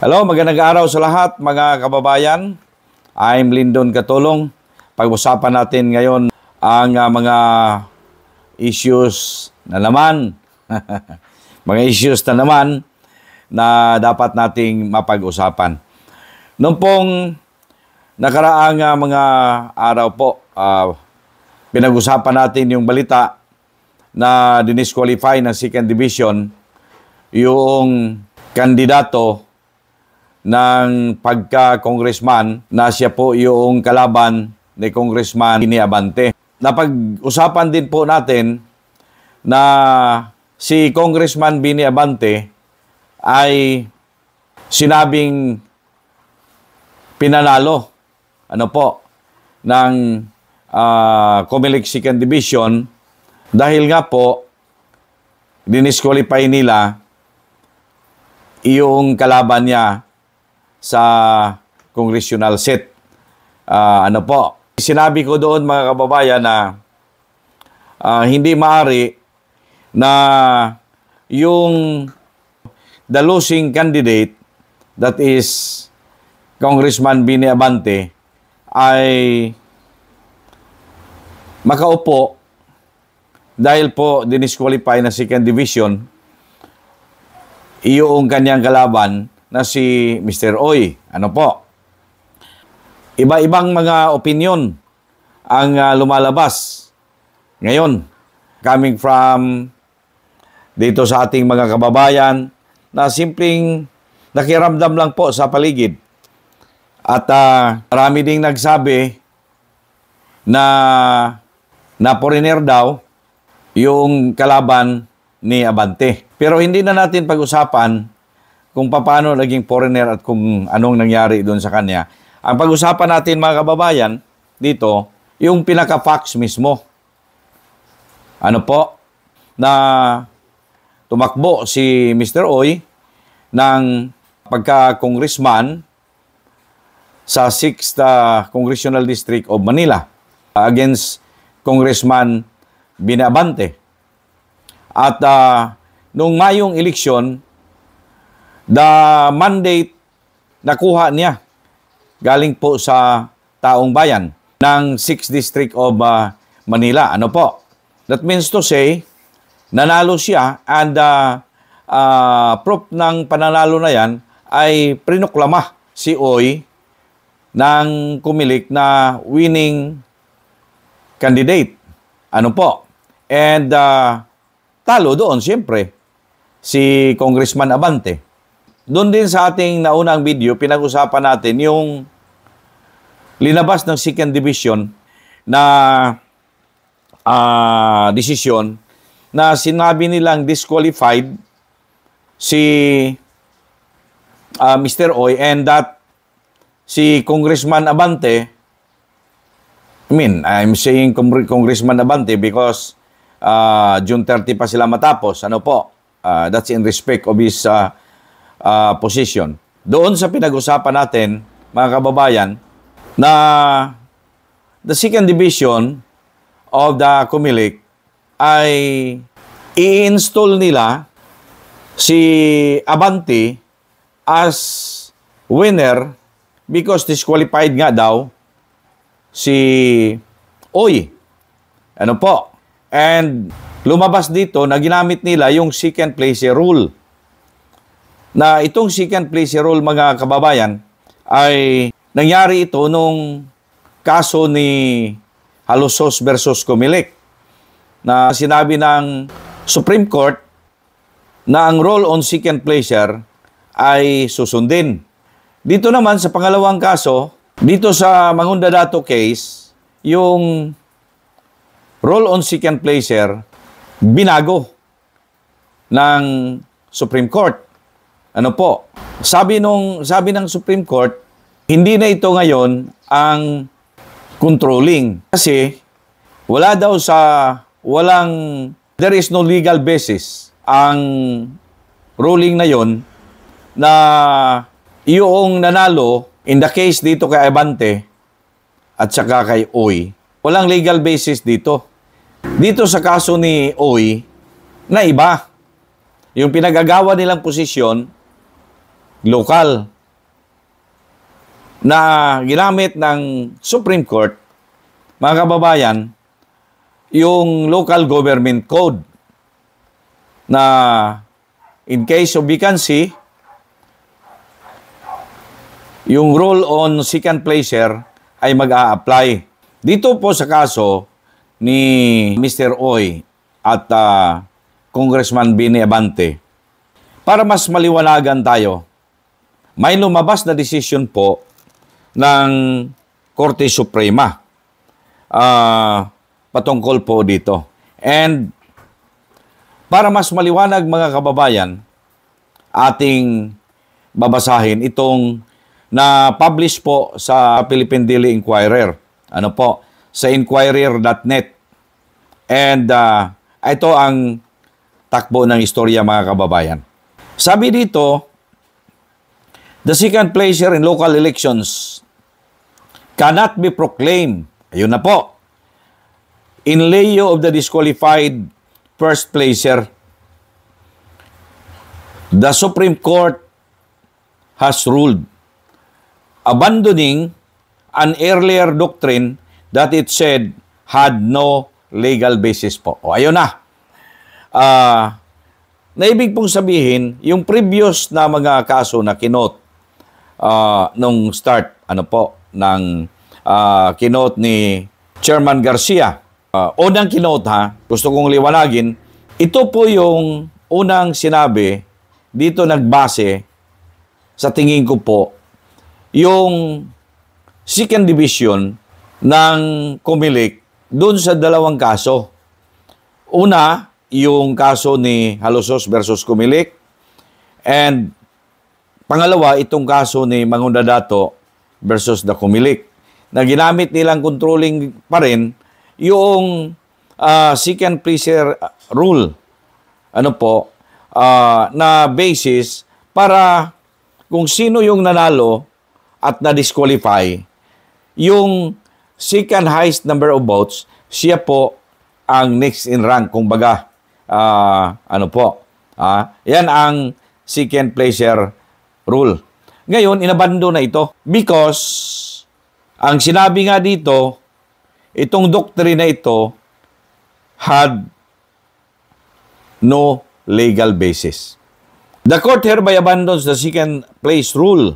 Hello, magandang araw sa lahat mga kababayan. I'm Lyndon Catulong. Pag-usapan natin ngayon ang mga issues na naman. Mga issues na naman na dapat nating mapag-usapan. Noong pong nakaraang mga araw po, pinag-usapan natin yung balita na dinisqualify ng second division yung kandidato ng pagka-congressman na siya po yung kalaban ni Congressman Bini Abante. Napag-usapan din po natin na si Congressman Bini Abante ay sinabing pinanalo ng COMELEC Second Division dahil nga po dinisqualify nila yung kalaban niya sa congressional seat. Sinabi ko doon mga kababayan na hindi maaari na yung the losing candidate, that is Congressman Bini Abante, ay makaupo dahil po dinisqualify na second division yung kanyang kalaban na si Mr. Oy. Iba-ibang mga opinion ang lumalabas ngayon coming from dito sa ating mga kababayan na simpleng nakiramdam lang po sa paligid. At marami ding nagsabi na foreigner daw yung kalaban ni Abante. Pero hindi na natin pag-usapan kung paano naging foreigner at kung anong nangyari doon sa kanya. Ang pag-usapan natin mga kababayan dito, yung pinaka-facts mismo. Na tumakbo si Mr. Oy ng pagka-congressman sa 6th Congressional District of Manila against Congressman Bini Abante. At nung Mayong eleksyon, the mandate nakuha niya galing po sa taong bayan ng 6th District of Manila. That means to say, nanalo siya and proof ng pananalo na yan ay prinoklama si Oy ng COMELEC na winning candidate. And talo doon, siyempre, si Congressman Abante. Doon din sa ating naunang video, pinag-usapan natin yung linabas ng second division na desisyon na sinabi nilang disqualified si Mr. Oy and that si Congressman Abante, I'm saying Congressman Abante because June 30 pa sila matapos. That's in respect of his position. Doon sa pinag-usapan natin, mga kababayan, na the second division of the COMELEC ay i-install nila si Abante as winner because disqualified nga daw si Oy. And lumabas dito na ginamit nila yung second place rule. Na itong second place rule, mga kababayan, ay nangyari ito nung kaso ni Halosos versus COMELEC na sinabi ng Supreme Court na ang rule on second placer ay susundin. Dito naman sa pangalawang kaso, dito sa Mangunda Dato case, yung rule on second placer binago ng Supreme Court. Sabi ng Supreme Court, hindi na ito ngayon ang controlling. Kasi there is no legal basis ang ruling na yon na yung nanalo in the case dito kay Abante at saka kay Oy, walang legal basis dito. Dito sa kaso ni Oy, na iba. Yung pinagagawa nilang posisyon, lokal. na ginamit ng Supreme Court, mga kababayan, yung Local Government Code na in case of vacancy, yung rule on second placer ay mag-a-apply. Dito po sa kaso ni Mr. Oy at Congressman Bini Abante, para mas maliwanagan tayo, may lumabas na desisyon po ng Korte Suprema patungkol po dito. And para mas maliwanag mga kababayan, ating babasahin itong na-publish po sa Philippine Daily Inquirer. Ano po? Sa inquirer.net. And ito ang takbo ng istorya mga kababayan. Sabi dito, the second placer in local elections cannot be proclaimed. Ayun na po. In lieu of the disqualified first placer. The Supreme Court has ruled, abandoning an earlier doctrine that it said had no legal basis po. O, ayun na. Na ibig pong sabihin, yung previous na mga kaso na kinot nung start, ng kinot ni Chairman Garcia. Unang kinot gusto kong liwanagin, ito po yung unang sinabi, dito nagbase, sa tingin ko po, yung second division ng Comelec doon sa dalawang kaso. Una, yung kaso ni Halosos versus Comelec, and pangalawa, itong kaso ni Mangunda Dato versus the Comelec, na ginamit nilang controlling pa rin yung second placer rule. Na basis para kung sino yung nanalo at na-disqualify, yung second highest number of votes, siya po ang next in rank. Kung baga, yan ang second placer rule. Ngayon, inabando na ito because ang sinabi nga dito, itong doctrine na ito had no legal basis. The court hereby abandons the second place rule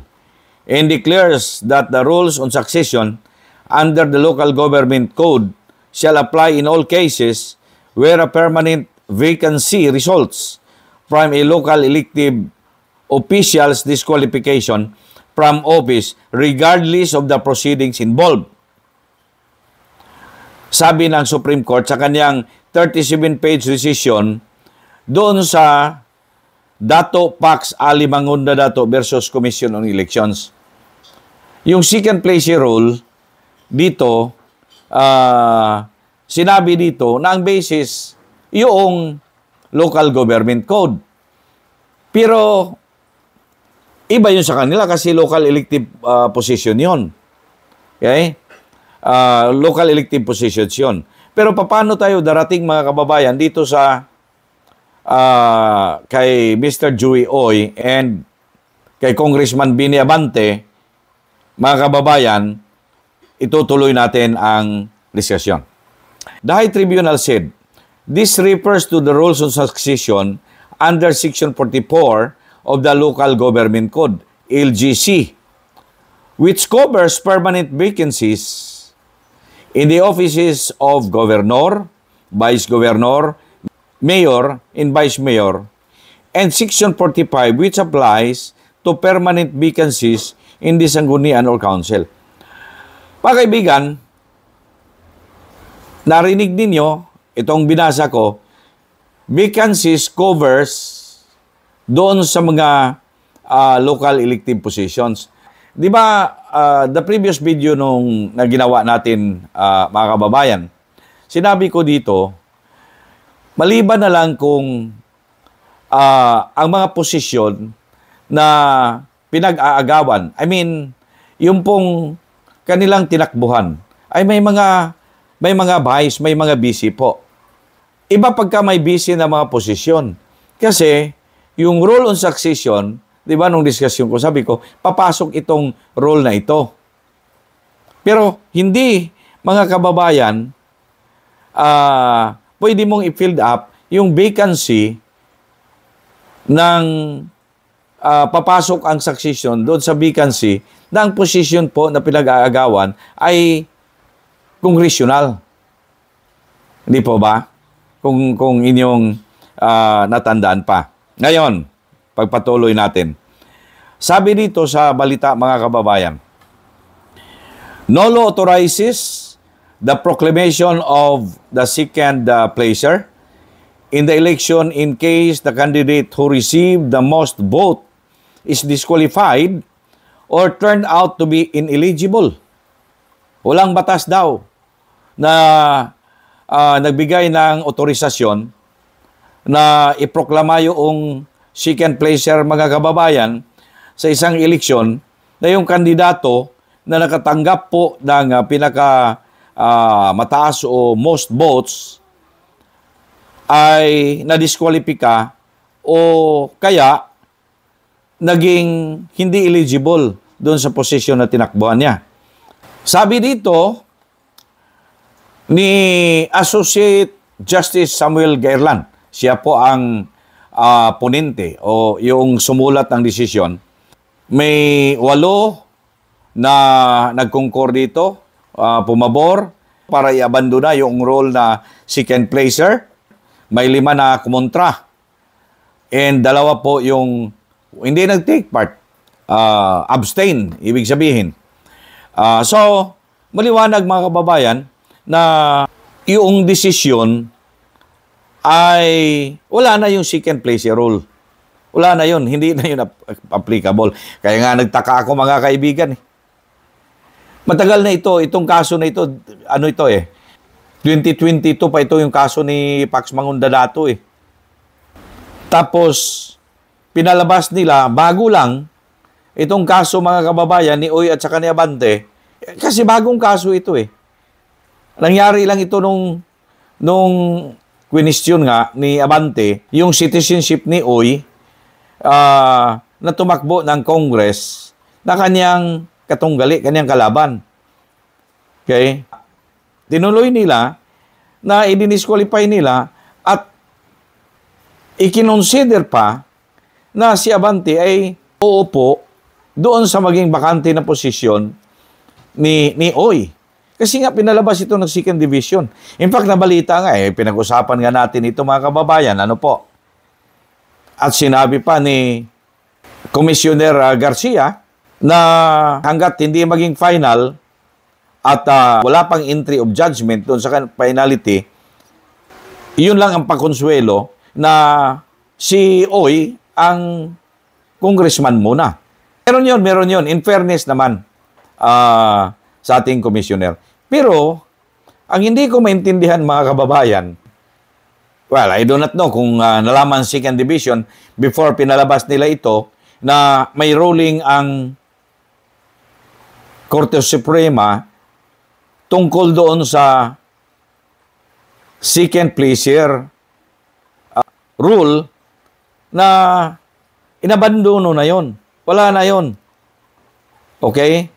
and declares that the rules on succession under the Local Government Code shall apply in all cases where a permanent vacancy results from a local elective official's disqualification from office regardless of the proceedings involved. Sabi ng Supreme Court sa kanyang 37-page decision doon sa Dato Pax Ali Mangunda Dato versus Commission on Elections. Yung second placer rule, dito, sinabi dito na ang basis yung local government code. Pero, iba yun sa kanila kasi local elective position yun. Okay? Local elective positions yun. Pero paano tayo darating mga kababayan dito sa kay Mr. Joey Oy and kay Congressman Bini Abante, mga kababayan, itutuloy natin ang diskusyon. The High Tribunal said, this refers to the rules on succession under Section 44 of the Local Government Code, LGC, which covers permanent vacancies in the offices of Governor, Vice Governor, Mayor, and Vice Mayor, and Section 45 which applies to permanent vacancies in the Sanggunian or Council. Mga kaibigan, narinig ninyo, itong binasa ko, vacancies covers doon sa mga local elective positions. Di ba, the previous video nung na ginawa natin, mga kababayan, sinabi ko dito, maliban na lang kung ang mga posisyon na pinag-aagawan, I mean, yung pong kanilang tinakbuhan, ay may mga vice, may mga busy po. Iba pagka may busy na mga posisyon. Kasi, yung role on succession, di ba, nung discussion ko, sabi ko, papasok itong role na ito. Pero hindi, mga kababayan, pwede mong i-fill up yung vacancy ng papasok ang succession doon sa vacancy na ang position po na pinag-aagawan ay congressional. Hindi po ba? Kung inyong natandaan pa. Ngayon, pagpatuloy natin. Sabi dito sa balita, mga kababayan, no law authorizes the proclamation of the second placer in the election in case the candidate who received the most vote is disqualified or turned out to be ineligible. Walang batas daw na nagbigay ng otorisasyon na iproklama yung second placer, mga kababayan, sa isang eleksyon na yung kandidato na nakatanggap po ng mataas o most votes ay nadiskwalipika o kaya naging hindi eligible doon sa posisyon na tinakbuhan niya. Sabi dito ni Associate Justice Samuel Gairlan, siya po ang ponente o yung sumulat ng desisyon. May 8 na nagkongkor dito, pumabor para i-abandona yung role na second placer. May 5 na kumontra. And 2 po yung hindi nag-take part, abstain, ibig sabihin. So, maliwanag, mga kababayan, na yung desisyon ay wala na yung second placer rule. Wala na yun. Hindi na yun applicable. Kaya nga nagtaka ako, mga kaibigan. Matagal na ito. Itong kaso na ito, 2022 pa ito yung kaso ni Pax Mangundadato eh. Tapos, pinalabas nila, bago lang, itong kaso, mga kababayan, ni Uy at saka ni Abante, kasi bagong kaso ito eh. Nangyari lang ito nung question nga ni Abante, yung citizenship ni Uy, na tumakbo ng Congress na kanyang katunggali, kanyang kalaban. Okay? Tinuloy nila na i-disqualify nila at ikinonsider pa na si Abante ay uupo doon sa maging bakante na posisyon ni Uy. Kasi nga pinalabas ito ng second division. In fact, nabalita nga pinag-usapan nga natin ito, mga kababayan. Ano po? At sinabi pa ni Commissioner Garcia na hanggat hindi maging final at wala pang entry of judgment doon sa finality, yun lang ang pagkonsuelo na si Uy ang congressman muna. Meron yun. In fairness naman sa ating commissioner. Pero, ang hindi ko maintindihan, mga kababayan, well, I do not know kung nalaman second division before pinalabas nila ito na may ruling ang Korte Suprema tungkol doon sa second placer rule na inabandono na yon. Wala na yon. Okay?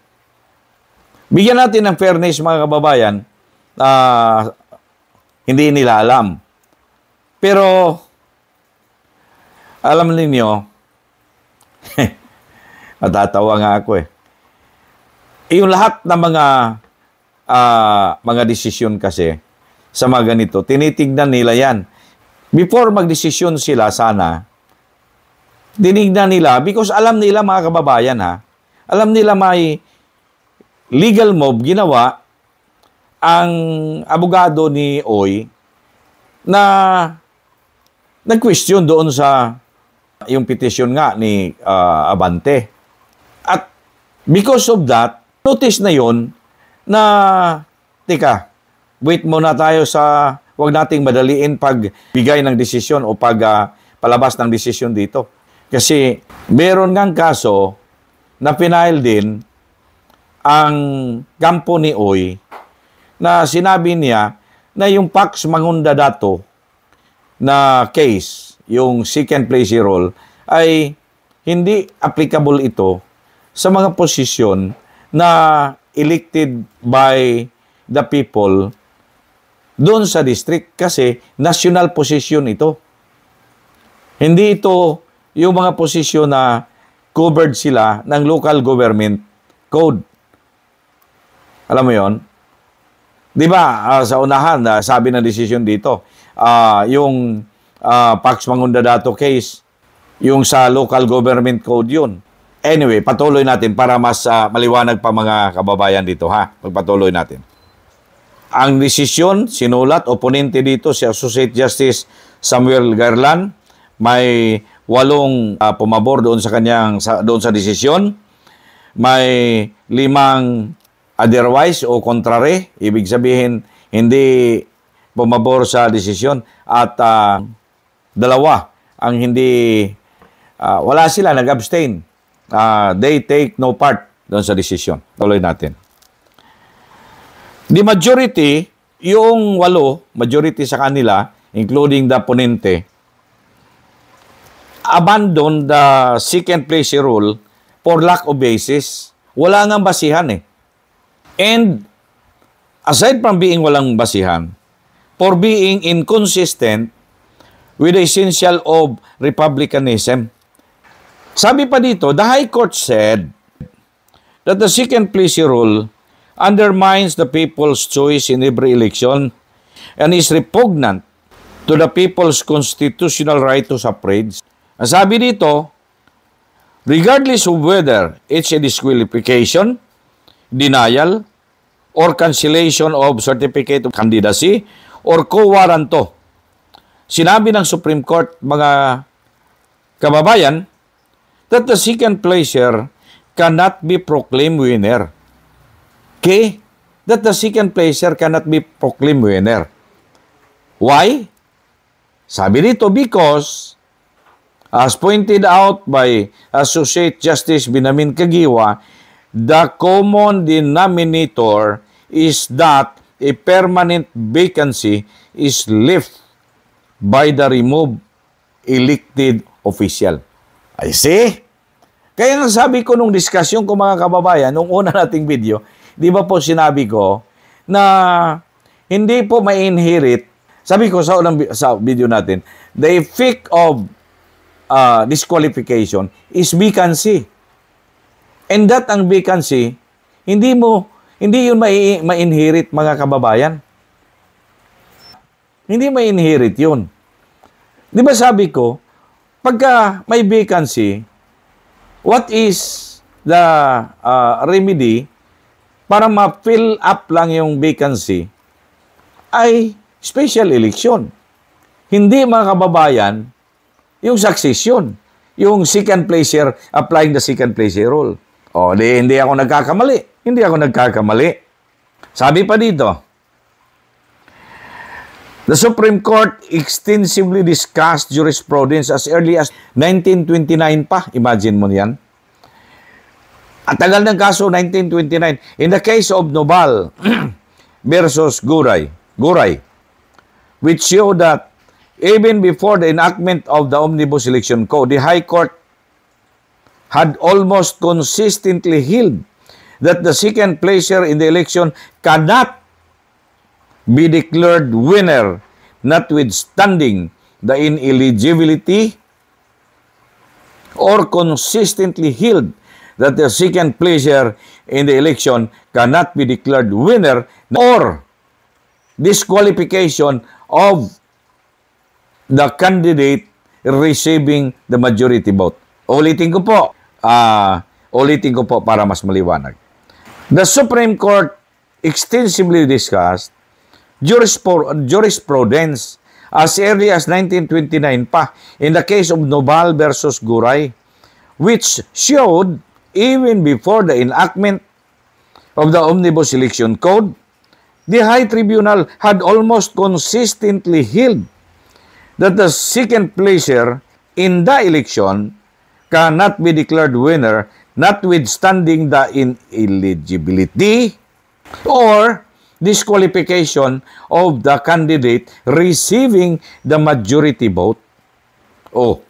Bigyan natin ng fairness, mga kababayan, hindi nila alam. Pero, alam ninyo, matatawa nga ako eh. Yung lahat ng mga desisyon kasi sa mga ganito, tinitignan nila yan. Before magdesisyon sila sana, tinignan nila, because alam nila, mga kababayan alam nila may legal move ginawa ang abogado ni Uy na nag-question doon sa yung petition nga ni Abante. At because of that, notice na yon na, teka, wait muna tayo sa, wag nating madaliin pagbigay ng desisyon o palabas ng desisyon dito. Kasi meron ngang kaso na pinail din ang kampo ni Uy na sinabi niya na yung Pax Mangundadato na case, yung second place role, ay hindi applicable ito sa mga posisyon na elected by the people doon sa district kasi national position ito. Hindi ito yung mga posisyon na covered sila ng local government code. Alam mo yon? Di ba, sa unahan, sabi ng decision dito, yung Pax Mangundadato case, yung sa local government code yun. Anyway, patuloy natin para mas maliwanag pa mga kababayan dito, ha? Pagpatuloy natin. Ang desisyon, sinulat, oponente dito, si Associate Justice Samuel Garland, may 8 pumabor doon sa kanyang doon sa desisyon. May 5 otherwise o contrary, ibig sabihin hindi pumabor sa desisyon at 2 ang hindi wala sila nag-abstain. They take no part doon sa desisyon. Tuloy natin. The majority, yung 8, majority sa kanila, including the ponente, abandon the second place rule for lack of basis. Wala nga basihan eh. And aside from being walang basihan, for being inconsistent with the essential of republicanism. Sabi pa dito, the High Court said that the second place rule undermines the people's choice in every election and is repugnant to the people's constitutional right to suffrage. Ang sabi dito, regardless of whether it's a disqualification, denial, or cancellation of certificate of candidacy, or co-warranto. Sinabi ng Supreme Court, mga kababayan, that the second placer cannot be proclaimed winner. Okay? That the second placer cannot be proclaimed winner. Why? Sabi dito, because as pointed out by Associate Justice Binamin Kagiwa, the common denominator is that a permanent vacancy is left by the removed elected official. I see? Kaya nga sabi ko nung diskusyon ko mga kababayan, nung una nating video, di ba po sinabi ko na hindi po ma-inherit, sabi ko sa video natin, the effect of disqualification is vacancy. And that ang vacancy, hindi yun ma-inherit mga kababayan. Hindi ma-inherit yun. Di ba sabi ko, pagka may vacancy, what is the remedy para ma-fill up lang yung vacancy ay special election. Hindi mga kababayan, yung succession, yung second placer, applying the second placer rule. O, hindi ako nagkakamali. Hindi ako nagkakamali. Sabi pa dito, the Supreme Court extensively discussed jurisprudence as early as 1929 pa. Imagine mo yan. At tagal ng kaso, 1929. In the case of Nobal versus Guray, which showed that even before the enactment of the Omnibus Election Code, the High Court had almost consistently held that the second placer in the election cannot be declared winner, notwithstanding the ineligibility, or consistently held that the second placer in the election cannot be declared winner, or disqualification of the candidate receiving the majority vote. Ulitin ko po para mas maliwanag. The Supreme Court extensively discussed jurisprudence as early as 1929 pa in the case of Nobal versus Guray, which showed even before the enactment of the Omnibus Election Code, the High Tribunal had almost consistently held that the second placer in the election cannot be declared winner, notwithstanding the ineligibility or disqualification of the candidate receiving the majority vote. Oh,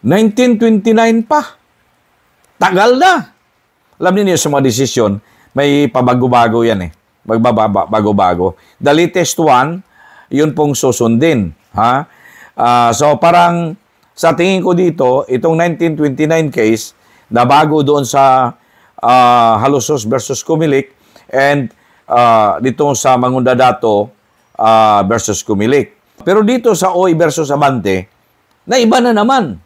1929 pa. Tagal na. Alam niyo sa mga desisyon, may pabago-bago yan eh. Bago-bago. The latest one, yun pong susundin. Ha? So parang sa tingin ko dito, itong 1929 case, na bago doon sa Halusos versus Kumilik and dito sa Mangundadato versus Kumilik. Pero dito sa Oy versus Abante, na iba na naman.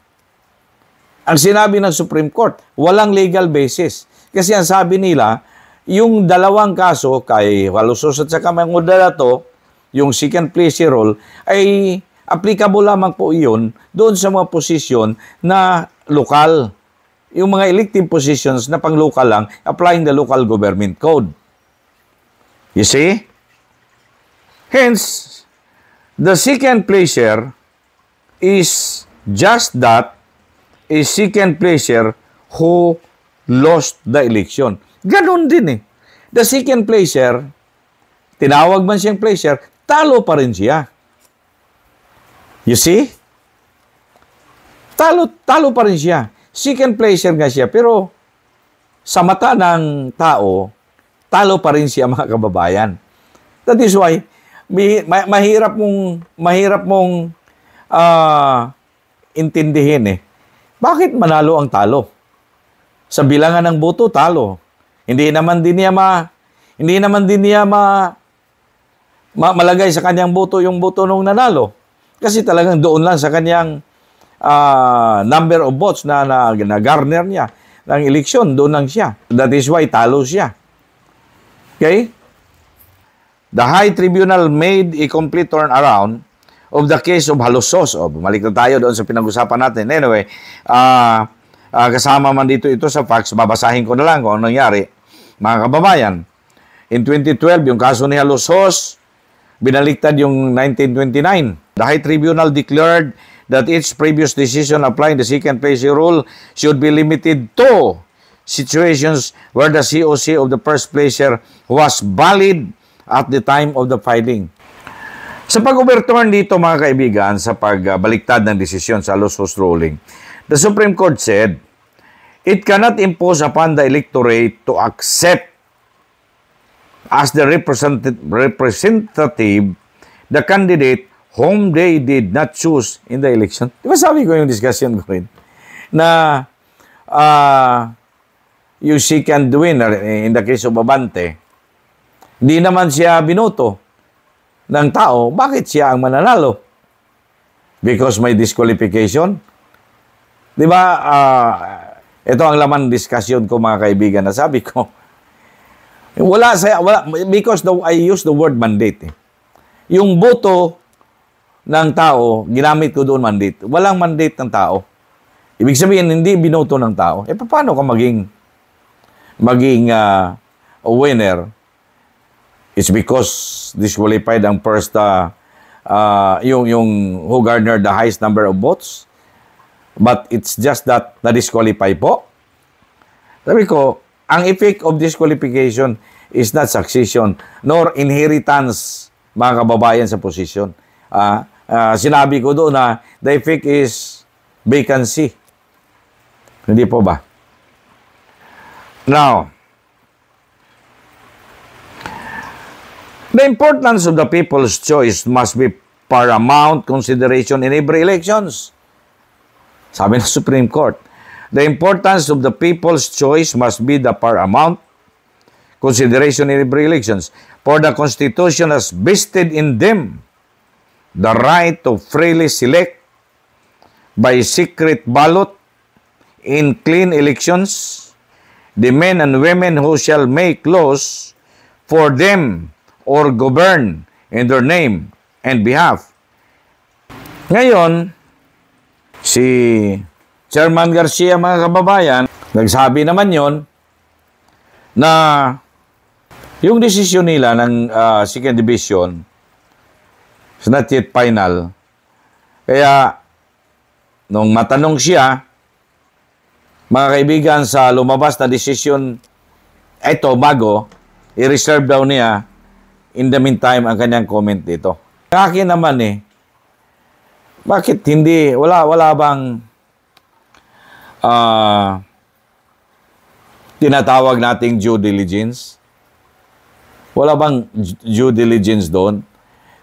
Ang sinabi ng Supreme Court, walang legal basis. Kasi ang sabi nila, yung dalawang kaso kay Halusos at saka Mangundadato, yung second pleasure rule, ay applicable lamang po iyon doon sa mga posisyon na lokal. Yung mga elective positions na pang-local lang, applying the local government code. You see? Hence, the second pleasure is just that, a second pleasure who lost the election. Ganon din eh. The second pleasure, tinawag man siyang pleasure, talo pa rin siya. You see? Talo pa rin siya. Second pleasure nga siya, pero sa mata ng tao, talo pa rin siya mga kababayan. That is why, mahirap mong intindihin eh. Bakit manalo ang talo? Sa bilangan ng boto, talo. Hindi naman din niya malagay sa kanyang boto yung boto nung nanalo. Kasi talagang doon lang sa kanyang number of votes na garner niya ng eleksyon, doon lang siya. That is why talo siya. Okay? The High Tribunal made a complete turnaround of the case of Halusos. Bumalik na tayo doon sa pinag-usapan natin. Anyway, kasama man dito ito sa facts, babasahin ko na lang kung ano nangyari. Mga kababayan, in 2012, yung kaso ni Halusos, binaliktad yung 1929. The High Tribunal declared that its previous decision applying the second pleasure rule should be limited to situations where the COC of the first pleasure was valid at the time of the filing. Sa pag-overturn dito mga kaibigan, sa pagbaliktad ng desisyon sa Halusos ruling, the Supreme Court said, it cannot impose upon the electorate to accept as the representative the candidate whom they did not choose in the election. Di ba sabi ko yung discussion ko rin? Na yung second winner, in the case of Abante, di naman siya binoto ng tao. Bakit siya ang mananalo? Because may disqualification? Di ba, ito ang laman discussion ko mga kaibigan na sabi ko, because I use the word mandate. Yung boto ng tao, ginamit ko doon mandate. Walang mandate ng tao. Ibig sabihin, hindi binoto ng tao. Paano ka maging winner? It's because disqualified ang first, yung who garnered the highest number of votes. But it's just that na-disqualify po. Sabi ko, ang effect of disqualification is not succession nor inheritance, mga kababayan, sa posisyon. Sinabi ko doon na the effect is vacancy. Hindi po ba? Now, the importance of the people's choice must be paramount consideration in every elections. Sabi ng Supreme Court, the importance of the people's choice must be the paramount consideration in every elections. For the Constitution has vested in them the right to freely select by secret ballot in clean elections the men and women who shall make laws for them or govern in their name and behalf. Ngayon, si Chairman Garcia, mga kababayan, nagsabi naman yon na yung desisyon nila ng second division is not yet final. Kaya, nung matanong siya, mga kaibigan, sa lumabas na desisyon, ito, bago, i-reserve daw niya, in the meantime, ang kanyang comment dito. Akin naman bakit hindi, wala bang tinatawag nating due diligence? Wala bang due diligence doon?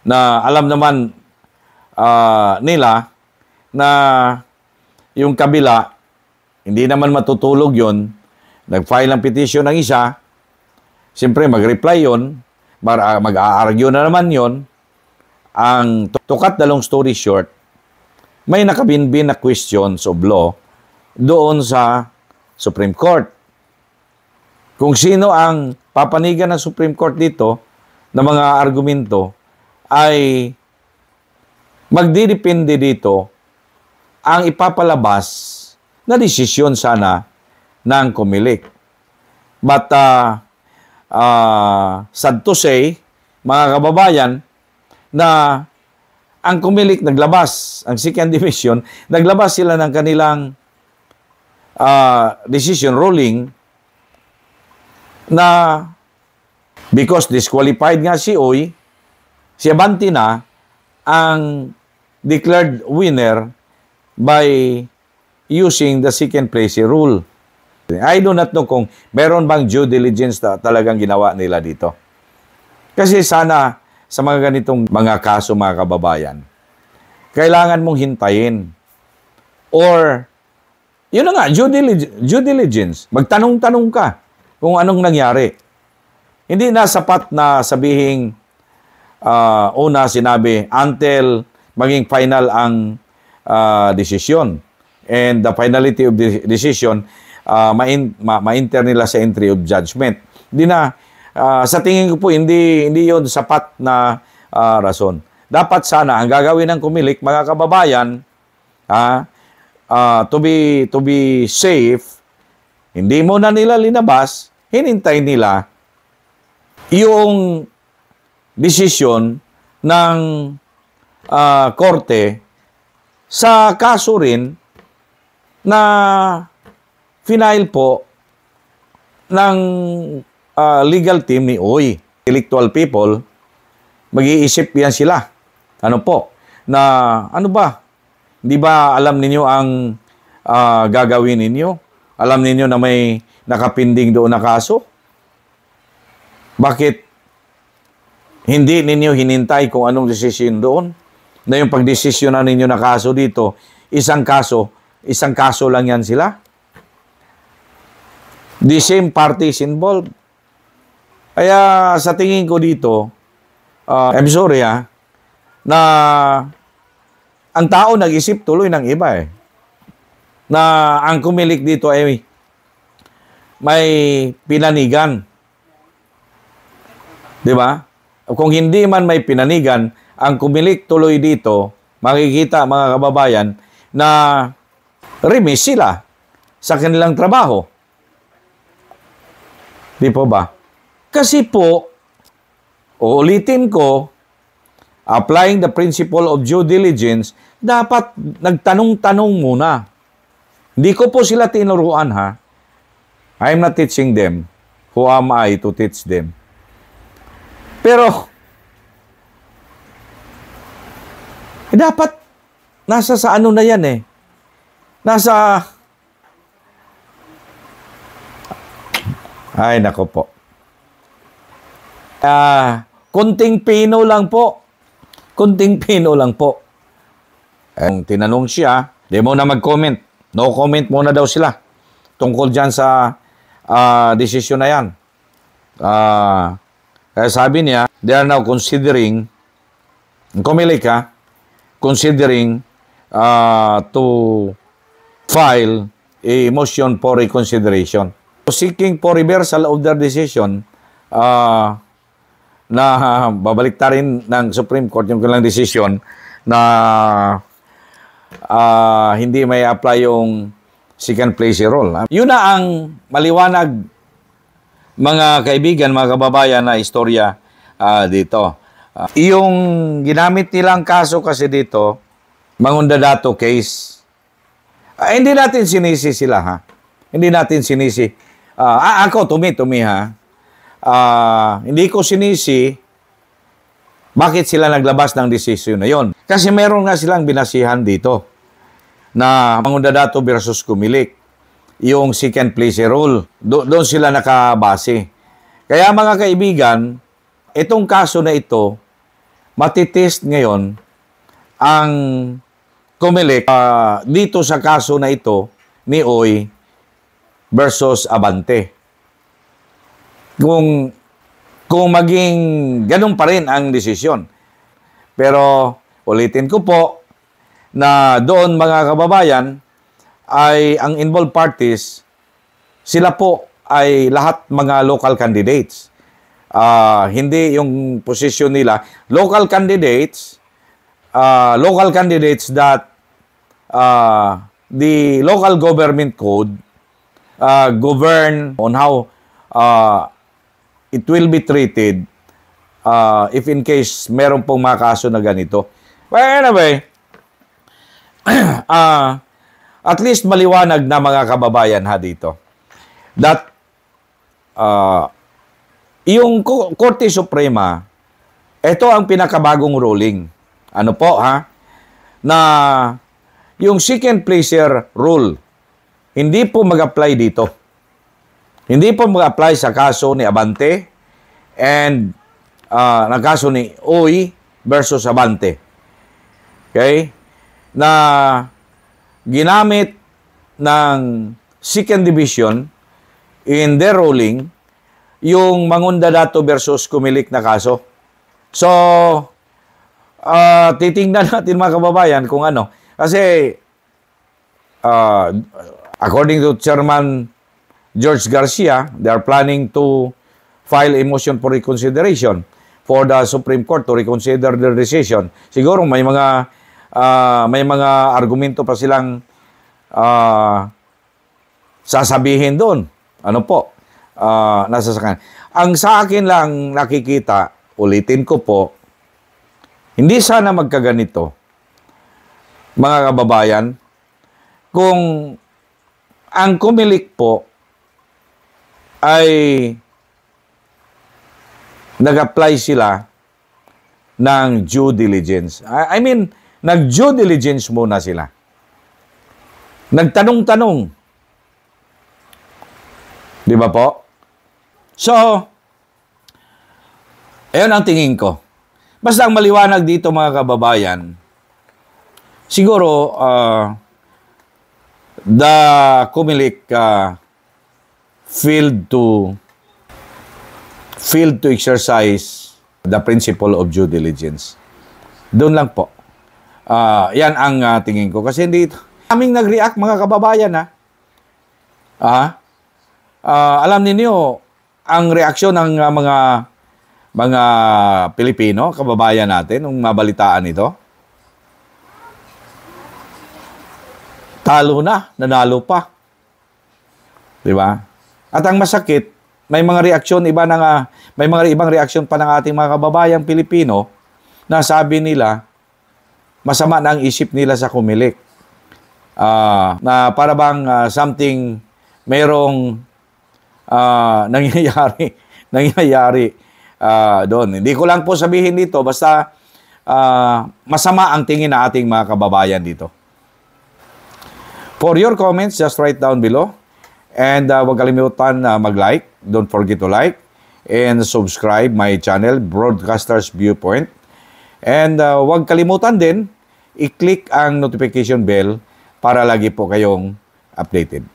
Na alam naman nila na yung kabila, hindi naman matutulog yon. Nag-file ng petition ng isa, siyempre mag-reply yon, mag-a-argue na naman yon. Ang to cut the long story short, may nakabinbin na questions of law doon sa Supreme Court. Kung sino ang papanigan ng Supreme Court dito na mga argumento ay magdidepende dito ang ipapalabas na desisyon sana ng Comelec. But sad to say, mga kababayan, na ang Comelec naglabas, ang Second Division, naglabas sila ng kanilang decision ruling na because disqualified nga si Uy, si Abante na ang declared winner by using the second place rule. I do not know kung meron bang due diligence na talagang ginawa nila dito. Kasi sana sa mga ganitong mga kaso, mga kababayan, kailangan mong hintayin. Or, yun na nga, due diligence. Magtanong-tanong ka kung anong nangyari. Hindi na sapat na sabihing una sinabi until maging final ang desisyon. And the finality of the decision, ma-enter nila sa entry of judgment. Hindi na, sa tingin ko po, hindi yun sapat na rason. Dapat sana, ang gagawin ng Comelec, mga kababayan, to be safe, hindi mo na nila linabas, hinintay nila yung desisyon ng korte sa kaso rin na final po ng legal team ni Uy. Intellectual people, mag-iisip yan sila. Ano po? Na ano ba? Di ba alam ninyo ang gagawin ninyo? Alam ninyo na may nakapinding doon na kaso? Bakit hindi ninyo hinintay kung anong desisyon doon? Na yung pagdesisyonan ninyo na kaso dito, isang kaso lang yan sila? The same parties involved. Kaya sa tingin ko dito, I'm sorry na ang tao nag-isip tuloy ng iba eh. Na ang Comelec dito ay may pinanigan. Di ba? Kung hindi man may pinanigan, ang Comelec tuloy dito, makikita mga kababayan na remiss sila sa kanilang trabaho. Di po ba? Kasi po, uulitin ko, applying the principle of due diligence, dapat nagtanong-tanong muna. Hindi ko po sila tinuruan ha. I'm not teaching them. Who am I to teach them? Pero, dapat nasa sa ano na yan eh. Nasa, ay nako po. Kunting pino lang po. Kunting pino lang po. Ang tinanong siya, di mo na mag-comment. No comment muna daw sila. Tungkol dyan sa desisyon na yan. Kaya sabi niya, they are now considering, Comelec considering to file a motion for reconsideration. Seeking for reversal of their decision, na babalik ta rin ng Supreme Court yung kanilang desisyon na hindi may apply yung second place rule. Yun na ang maliwanag, mga kaibigan, mga kababayan, na istorya dito. Yung ginamit nilang kaso kasi dito, Mangundadato case, hindi natin sinisi sila ha. Hindi natin sinisi. Ako, tumi ha. Hindi ko sinisi bakit sila naglabas ng desisyon na yon. Kasi meron nga silang binasihan dito na Mangundadato versus Comelec. yung second place rule. Doon sila nakabase. Kaya mga kaibigan, itong kaso na ito, matitest ngayon ang Comelec dito sa kaso na ito ni Oy versus Abante. Kung maging ganun pa rin ang desisyon. Pero ulitin ko po na doon mga kababayan ay ang involved parties, sila po ay lahat mga local candidates. Hindi yung posisyon nila. Local candidates that the local government code govern on how it will be treated if in case meron pong mga kaso na ganito. Well, anyway, at least maliwanag na mga kababayan ha dito that yung Korte Suprema, ito ang pinakabagong ruling. Ano po ha? Na yung second placer rule, hindi po mag-apply dito. Hindi po mag-apply sa kaso ni Abante and na kaso ni Oy versus Abante. Okay? Na ginamit ng second division in their ruling yung Mangunda Dato versus Comelec na kaso. So, titingnan natin mga kababayan kung ano. Kasi, according to Chairman George Garcia, they are planning to file a motion for reconsideration for the Supreme Court to reconsider their decision. Siguro may mga argumento pa silang sasabihin doon. Ano po? Nasa sa kanya. Ang sa akin lang nakikita, ulitin ko po, hindi sana magkaganito, mga kababayan, kung ang Comelec po ay nag-apply sila ng due diligence. I mean, nag-due diligence muna sila. Nagtanong-tanong. Di ba po? So, ayun ang tingin ko. Basta ang maliwanag dito mga kababayan, siguro, the Comelec failed to exercise the principle of due diligence. Doon lang po. Yan ang tingin ko. Kasi hindi aming nag-react mga kababayan alam niyo ang reaksyon ng mga Pilipino, kababayan natin, nung mabalitaan ito. Talo na, nanalo pa. Di ba? At ang masakit, may mga reaksyon may mga ibang reaksyon pa ng ating mga kababayang Pilipino na sabi nila masama na ang isip nila sa Comelec. Na para bang something merong nangyayari doon. Hindi ko lang po sabihin dito, basta masama ang tingin ng ating mga kababayan dito. For your comments, just write down below. And huwag kalimutan mag-like. Don't forget to like and subscribe my channel, Broadcasters Viewpoint. And huwag kalimutan din, i-click ang notification bell para lagi po kayong updated.